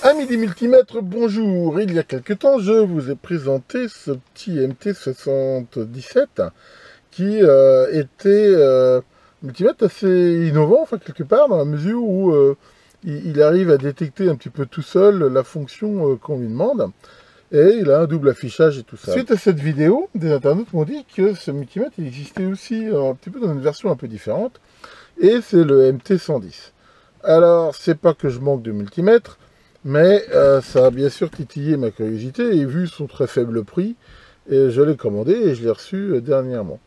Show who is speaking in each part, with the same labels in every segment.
Speaker 1: Amis des multimètres, bonjour. Il y a quelque temps, je vous ai présenté ce petit MT77 qui était multimètre assez innovant, enfin quelque part, dans la mesure où il arrive à détecter un petit peu tout seul la fonction qu'on lui demande. Et il a un double affichage et tout ça. Suite à cette vidéo, des internautes m'ont dit que ce multimètre il existait aussi un petit peu dans une version un peu différente. Et c'est le MT110. Alors, c'est pas que je manque de multimètre, mais ça a bien sûr titillé ma curiosité et vu son très faible prix, et je l'ai commandé et je l'ai reçu dernièrement.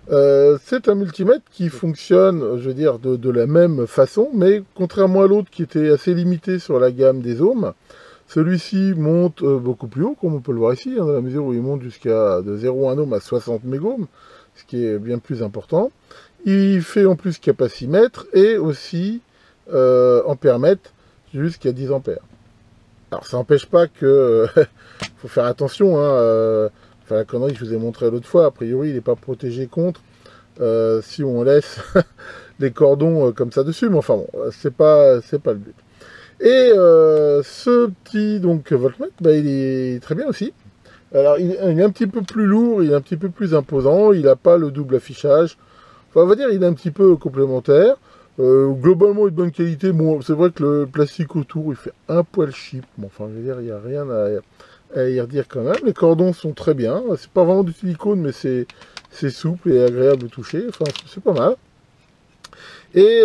Speaker 1: C'est un multimètre qui fonctionne, je veux dire, de la même façon, mais contrairement à l'autre qui était assez limité sur la gamme des ohms, celui-ci monte beaucoup plus haut, comme on peut le voir ici, hein, dans la mesure où il monte jusqu'à de 0,1 ohm à 60 mégohms, ce qui est bien plus important. Il fait en plus capacimètre et aussi ampèremètre jusqu'à 10 ampères. Alors ça n'empêche pas que faut faire attention, hein, enfin la connerie que je vous ai montré l'autre fois, a priori il n'est pas protégé contre si on laisse les cordons comme ça dessus, mais enfin bon, c'est pas le but. Et ce petit donc voltmètre, bah, il est très bien aussi. Alors il est un petit peu plus lourd, il est un petit peu plus imposant, il n'a pas le double affichage. Enfin, on va dire il est un petit peu complémentaire. Globalement, de bonne qualité. Bon, c'est vrai que le plastique autour, il fait un poil cheap. Bon, enfin, je veux dire, il n'y a rien à y redire quand même. Les cordons sont très bien. C'est pas vraiment du silicone, mais c'est souple et agréable au toucher. Enfin, c'est pas mal. Et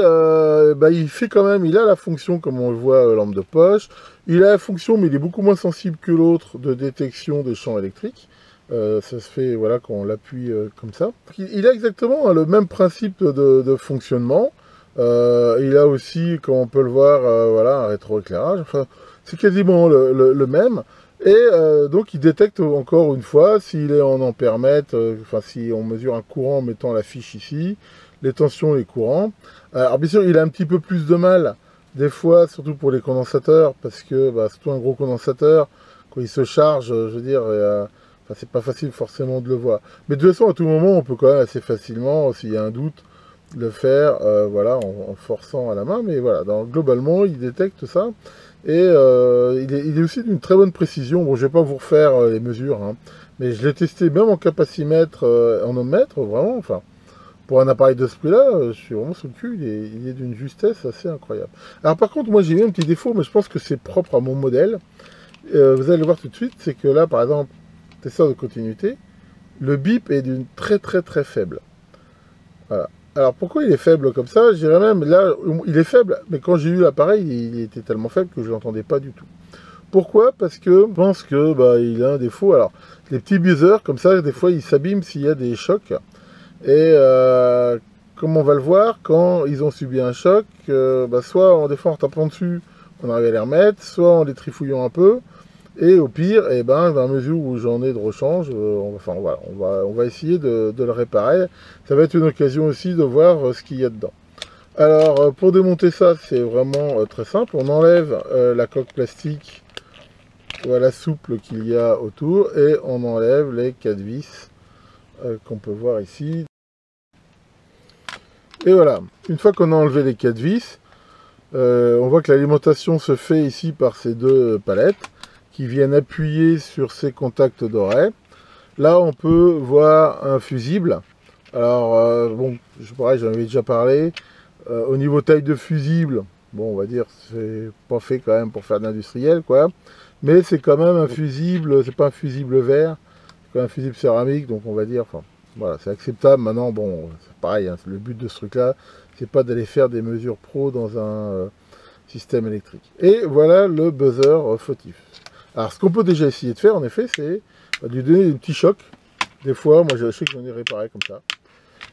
Speaker 1: bah, il fait quand même, il a la fonction, comme on le voit, lampe de poche. Il a la fonction, mais il est beaucoup moins sensible que l'autre, de détection des champs électriques. Ça se fait voilà, quand on l'appuie comme ça. Il a exactement hein, le même principe de fonctionnement. Il a aussi, comme on peut le voir, voilà, un rétroéclairage. Enfin, c'est quasiment le même. Et donc, il détecte encore une fois s'il est en ampèremètre, enfin, si on mesure un courant en mettant la fiche ici, les tensions, les courants. Alors, bien sûr, il a un petit peu plus de mal, des fois, surtout pour les condensateurs, parce que, bah, surtout un gros condensateur, quand il se charge, je veux dire, enfin, c'est pas facile forcément de le voir. Mais de toute façon, à tout moment, on peut quand même assez facilement, s'il y a un doute, le faire voilà, en forçant à la main. Mais voilà, globalement, il détecte ça. Et il est aussi d'une très bonne précision. Bon, je vais pas vous refaire les mesures, hein, mais je l'ai testé même en capacimètre, en ohmmètre, vraiment. Enfin, pour un appareil de ce prix-là, je suis vraiment sous le cul. Il est d'une justesse assez incroyable. Alors par contre, moi j'ai eu un petit défaut, mais je pense que c'est propre à mon modèle. Vous allez le voir tout de suite, c'est que là, par exemple, testeur de continuité, le bip est d'une très très très faible. Voilà. Alors pourquoi il est faible comme ça? Je dirais même, là, il est faible, mais quand j'ai eu l'appareil, il était tellement faible que je ne l'entendais pas du tout. Pourquoi? Parce que je pense que bah, il a un défaut. Alors, les petits buzzers, comme ça, des fois, ils s'abîment s'il y a des chocs. Et comme on va le voir, quand ils ont subi un choc, bah, soit des fois en tapant dessus, on arrive à les remettre, soit en les trifouillant un peu. Et au pire, eh ben, dans la mesure où j'en ai de rechange, enfin, voilà, on va essayer de le réparer. Ça va être une occasion aussi de voir ce qu'il y a dedans. Alors, pour démonter ça, c'est vraiment très simple. On enlève la coque plastique, voilà, souple qu'il y a autour, et on enlève les 4 vis qu'on peut voir ici. Et voilà, une fois qu'on a enlevé les 4 vis, on voit que l'alimentation se fait ici par ces deux palettes qui viennent appuyer sur ces contacts dorés. Là, on peut voir un fusible. Alors, bon, pareil, j'en avais déjà parlé. Au niveau taille de fusible, bon, on va dire, c'est pas fait quand même pour faire de l'industriel, quoi. Mais c'est quand même un fusible, c'est pas un fusible verre, c'est quand même un fusible céramique, donc on va dire, enfin, voilà, c'est acceptable. Maintenant, bon, c'est pareil, hein, le but de ce truc-là, c'est pas d'aller faire des mesures pro dans un système électrique. Et voilà le buzzer fautif. Alors, ce qu'on peut déjà essayer de faire, en effet, c'est de lui donner des petits chocs. Des fois, moi, je sais que j'en ai réparé comme ça.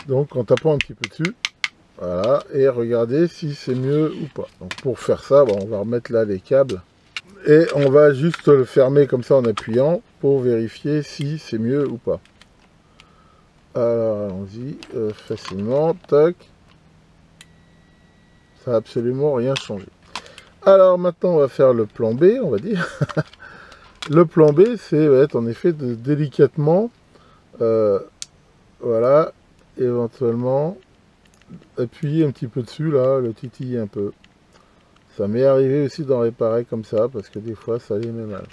Speaker 1: Donc, en tapant un petit peu dessus, voilà, et regardez si c'est mieux ou pas. Donc, pour faire ça, bon, on va remettre là les câbles. Et on va juste le fermer comme ça en appuyant pour vérifier si c'est mieux ou pas. Alors, allons-y, facilement, tac. Ça n'a absolument rien changé. Alors, maintenant, on va faire le plan B, on va dire. Le plan B, c'est être en effet de délicatement, voilà, éventuellement appuyer un petit peu dessus, là, le titiller un peu. Ça m'est arrivé aussi d'en réparer comme ça, parce que des fois, ça allait mal.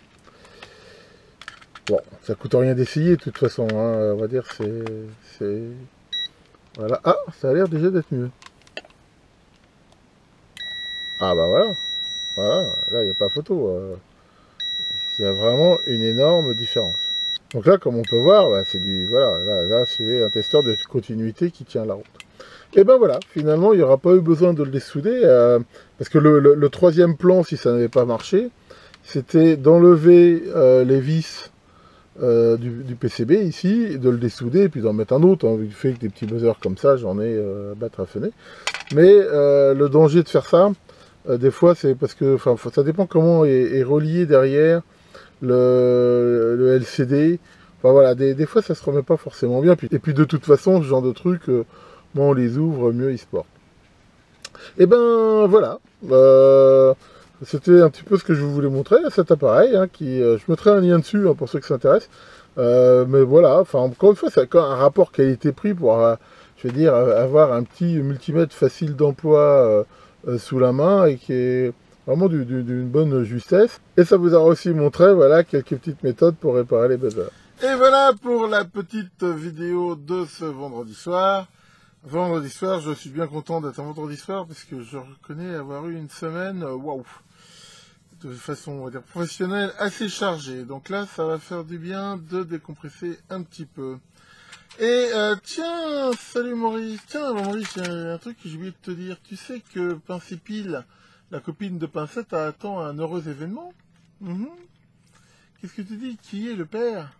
Speaker 1: Bon, ça coûte rien d'essayer, de toute façon, hein, on va dire, c'est... Voilà. Ah, ça a l'air déjà d'être mieux. Ah bah voilà, voilà, là, il n'y a pas photo. Il y a vraiment une énorme différence. Donc là, comme on peut voir, bah, c'est du... Voilà, là c'est un testeur de continuité qui tient la route. Et ben voilà, finalement, il n'y aura pas eu besoin de le dessouder, parce que le troisième plan, si ça n'avait pas marché, c'était d'enlever les vis du PCB ici, et de le dessouder, et puis d'en mettre un autre. Hein. Il fait que des petits buzzers comme ça, j'en ai à battre à fenêtre. Mais le danger de faire ça, des fois, c'est parce que ça dépend comment est relié derrière le LCD. Enfin voilà, des fois, ça se remet pas forcément bien. Et puis de toute façon, ce genre de truc, moins on les ouvre, mieux ils se portent. Et ben voilà. C'était un petit peu ce que je voulais montrer, cet appareil, hein, je mettrai un lien dessus hein, pour ceux qui s'intéressent. Mais voilà, enfin encore une fois, c'est un rapport qualité-prix pour, je veux dire, avoir un petit multimètre facile d'emploi sous la main et qui est vraiment d'une bonne justesse. Et ça vous aura aussi montré, voilà, quelques petites méthodes pour réparer les buzzers. Et voilà pour la petite vidéo de ce vendredi soir. Vendredi soir, je suis bien content d'être un vendredi soir parce que je reconnais avoir eu une semaine, waouh, de façon, on va dire, professionnelle assez chargée. Donc là, ça va faire du bien de décompresser un petit peu. Et tiens, salut Maurice, tiens Maurice, il y a un truc que j'ai oublié de te dire. Tu sais que Pincépile, la copine de Pincette, attend un heureux événement. Qu'est-ce que tu dis? Qui est le père?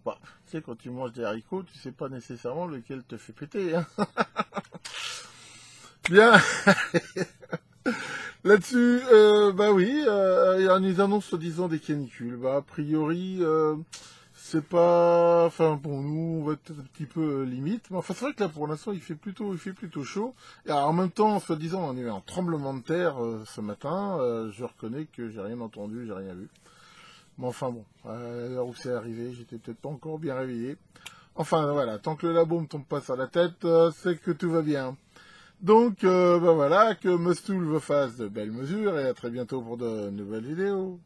Speaker 1: Bah, tu sais, quand tu manges des haricots, tu sais pas nécessairement lequel te fait péter. Hein. Bien. Là-dessus, bah oui, ils annoncent soi-disant des canicules. Bah, a priori, c'est pas... Enfin, pour nous, on va être un petit peu limite. Mais enfin, c'est vrai que là, pour l'instant, il fait plutôt chaud. Et alors, en même temps, soi-disant, on a eu un tremblement de terre ce matin. Je reconnais que j'ai rien entendu, j'ai rien vu. Mais enfin bon, à l'heure où c'est arrivé, j'étais peut-être pas encore bien réveillé. Enfin voilà, tant que le labo me tombe pas sur la tête, c'est que tout va bien. Donc ben voilà, que Mustool vous fasse de belles mesures et à très bientôt pour de nouvelles vidéos.